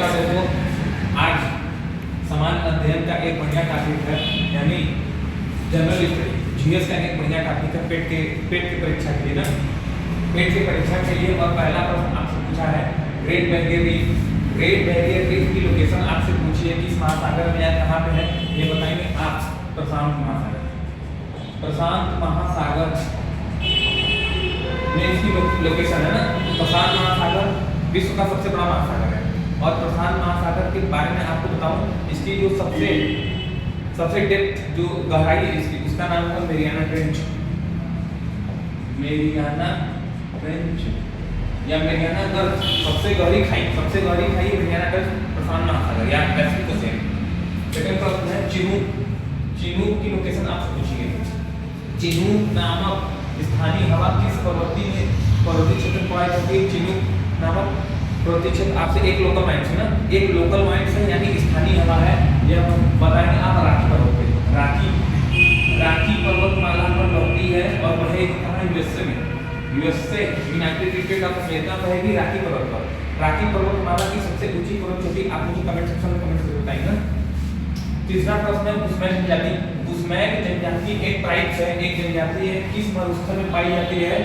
नमस्कार दोस्तों, आज समान अध्ययन का एक बढ़िया टॉपिक है, यानी जनरल स्टडी जीएस का एक बढ़िया टॉपिक है पेट की परीक्षा के लिए ना। पेट की परीक्षा के लिए और पहला प्रश्न आपसे पूछा है ग्रेट बैरियर रीफ की लोकेशन आपसे पूछी है किस महासागर में या कहाँ पे है, ये बताएंगे आप। प्रशांत महासागर में इसकी लोकेशन है ना। प्रशांत महासागर विश्व का सबसे बड़ा महासागर है और प्रशांत महासागर के बारे में आपको बताऊं, इसकी जो सबसे डेप्थ जो गहराई है इसका नाम है मेरियाना ट्रेंच या मेरियाना गर्त। सबसे गहरी खाई मेरियाना गर्त प्रशांत महासागर या पैसिफिक ओशियन। सेकंड प्रश्न है चिनूक की लोकेशन आपसे पूछी गई। चिनूक नामक स्थानीय हवा किस पर्वतीय क्षेत्र में पाई जाती है? चिनूक नामक पर्वतीय क्षेत्र आपसे एक लोकल माइंड है ना, एक लोकल माइंड है यानी स्थानीय हवा है। यह बताएंगे आप राखी पर्वत पे। राखी पर्वतमाला पर बढ़ती है और बहेगी कहाँ? USA United state of America बहेगी राखी पर्वत पर। राखी पर्वतमाला की सबसे ऊंची पर्वत चोटी आप मुझे कमेंट सेक्शन में कमेंट करके बताएंगे। तीसरा प्रश्न है बुशमैन जनजाति। बुशमैन जनजाति एक ट्राइब्स है, एक जनजाति है, किस मरुस्थल में पाई जाती है?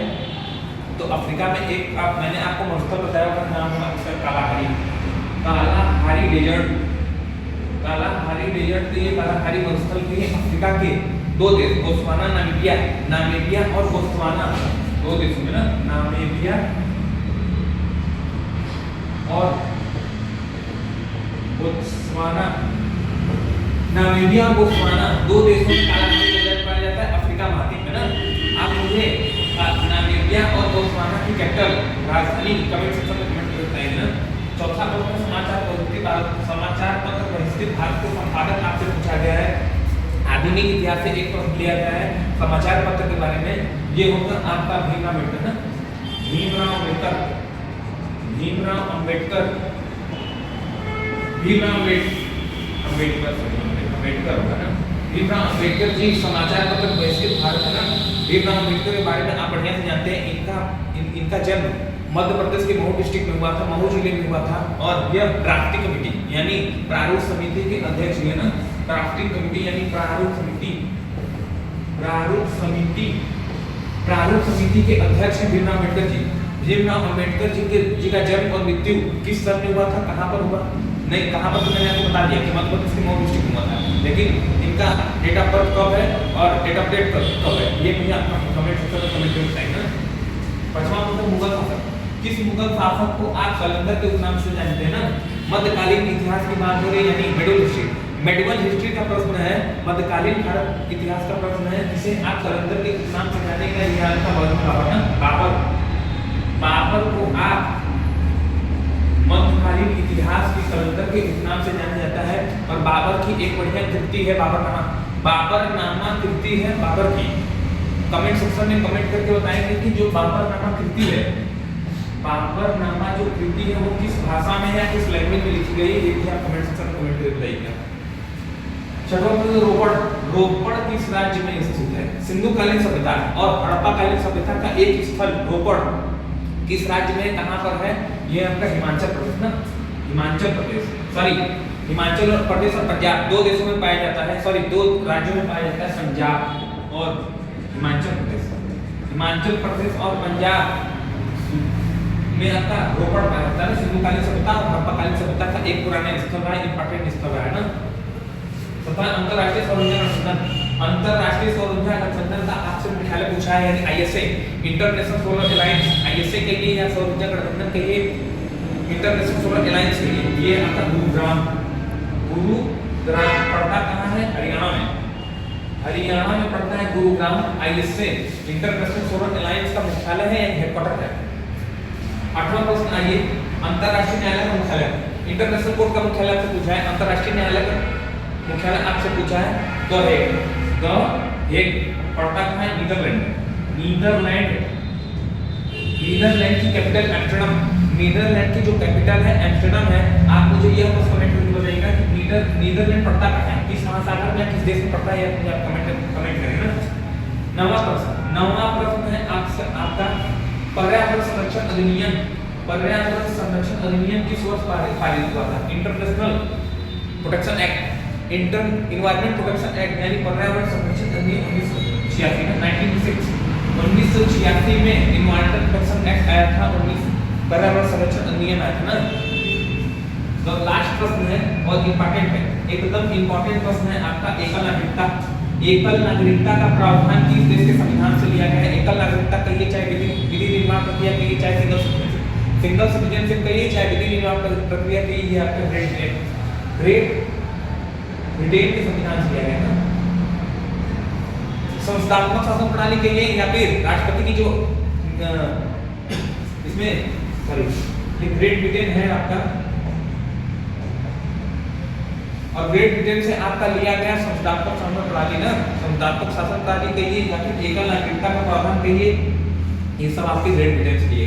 तो अफ्रीका में एक मैंने आपको मरुस्थल बताया होगा, नाम है इसका कालाहारी डेजर्ट। तो ये कालाहारी मरुस्थल के अफ्रीका के दो देश बोत्सवाना नामीबिया और बोत्सवाना, दो देशों में ना, नामीबिया और बोत्सवाना दो देशों में कालाहारी डेजर्ट पाया जाता है अफ्रीका महाद्वीप में ना। आप मुझे नामीबिया और बोत्सवाना की कैपिटल राजधानी कमेंट सेक्शन में कमेंट करके बताइए ना। चौथा प्रश्न समाचार पत्र बहिष्कृत भारत के संपादक आपसे पूछा गया है। आधुनिक इतिहास से एक प्रश्न लिया गया है समाचार पत्र के बारे में। ये होगा आपका भीमराव अम्बेडकर ना। भीमराव अम्बेडकर जी समाचार पत्र बहिष्कृत भारत है ना। भीमराव अम्बेडकर के बारे में आप बढ़िया से जानते हैं। इनका जन्म मध्य प्रदेश के महू डिस्ट्रिक्ट में हुआ था, महू जिले में हुआ था। और यह ड्राफ्टिंग कमेटी यानी प्रारूप समिति के अध्यक्ष हुए ना। ड्राफ्टिंग कमेटी यानी प्रारूप समिति के अध्यक्ष हैं भीमराव अम्बेडकर जी। भीमराव अम्बेडकर जी का जन्म और मृत्यु किस सन में हुआ था, कहाँ पर हुआ? नहीं, कहाँ पर तो मैंने आपको बता दिया कि मध्य प्रदेश के महू डिस्ट्रिक्ट में हुआ था, लेकिन इनका डेट ऑफ बर्थ कब है और डेट ऑफ डेथ कब है, ये मुझे आपका कमेंट सेक्शन में कमेंट करके बताइए ना। पांचवा प्रश्न मुगल शासक। किस मुगल शासक को आप कलंदर के नाम से जानते हैं ना? मध्यकालीन इतिहास की बात हो रही है यानी मेडिवल हिस्ट्री का प्रश्न है, मध्यकालीन भारत इतिहास का प्रश्न है, जिसे आप कलंदर के नाम से जानेंगे। यह आपका बाबर ना, बाबर को आप मध्यकालीन इतिहास की कलंदर के नाम से जाना जाता है। और बाबर की एक बढ़िया कृति है बाबरनामा कृति है बाबर की। कमेंट सेक्शन में कमेंट करके बताएंगे कि जो बाबरनामा कृति है, बाबरनामा जो कृति है वो किस भाषा में है, किस लैंग्वेज में लिखी गई है, ये भी आप कमेंट सेक्शन में कमेंट करके बताइएगा। छठवां प्रश्न रोपड़ किस राज्य में स्थित है? सिंधु कालीन सभ्यता और हड़प्पा कालीन सभ्यता का एक स्थल रोपड़ किस राज्य में कहां पर है? ये आपका हिमाचल प्रदेश ना। हिमाचल प्रदेश और पंजाब दो देशों में पाया जाता है, दो राज्यों में पाया जाता है, पंजाब और हिमाचल प्रदेश और पंजाब में आपका रोपड़ पाया जाता है। सिंधु कालीन सभ्यता और हड़प्पा कालीन सभ्यता का एक पुराना स्थल है, इंपॉर्टेंट स्थल है ना। तथा अंतरराष्ट्रीय सौर ऊर्जा गठबंधन का आपसे मुख्यालय पूछा है यानी ISA international solar alliance. ISA के लिए या सौर ऊर्जा गठबंधन के लिए, इंटरनेशनल सोलर अलायंस के लिए ये आपका गुरुग्राम पड़ता कहाँ है? हरियाणा में पड़ता है Gurugram. ISA international solar alliance का मुख्यालय है या हेडक्वार्टर है। आठवां प्रश्न आइए, अंतरराष्ट्रीय न्यायालय का मुख्यालय। इंटरनेशनल कोर्ट का मुख्यालय आपसे पूछा है, अंतरराष्ट्रीय न्यायालय का मुख्यालय आपसे पूछा है द हेग पड़ता कहाँ है? नीदरलैंड की कैपिटल एम्स्टर्डम। नीदरलैंड की जो कैपिटल है एम्स्टर्डम है। आप मुझे यह बस कमेंट करके बताइएगा कि नीदरलैंड पड़ता कहाँ है, किस महासागर में, किस देश में पड़ता है, मुझे आप कमेंट करेंगे ना। नौवां प्रश्न है आपका पर्यावरण संरक्षण पर्यावरण संरक्षण अधिनियम किस वर्ष पारित हुआ था? International protection act, inter environment protection act यानी पर्यावरण संरक्षण अधिनियम 1986 में 1986 में इन्वायरमेंट प्रोटेक्शन एक्ट आया था। पर्यावरण संरक्षण अधिनियम आया था ना। तो लास्ट प्रश्न है, बहुत इंपॉर्टेंट है, एकदम इंपॉर्टेंट प्रश्न है आपका, एकल नागरिकता। एकल नागरिकता का प्रावधान किस देश के संविधान से लिया गया है? एकल नागरिकता कहिए चाहे विधि निर्माण प्रक्रिया कहिए चाहे सिंगल सिटीजनशिप कहिए चाहे विधि निर्माण प्रक्रिया कहिए, ये आपका ग्रेट ब्रिटेन के संविधान से लिया गया है। संस्थात्मक शासन प्रणाली कहिए या फिर राष्ट्रपति की जो इसमें सॉरी ये ग्रेट ब्रिटेन है आपका, और ग्रेट ब्रिटेन से आपका लिया गया संस्थात्मक शासन प्रणाली ना, संस्थात्मक शासन प्रणाली कहिए या फिर एकल नागरिकता का प्रावधान कहिए, ये सब आपके ग्रेट ब्रिटेन से लिया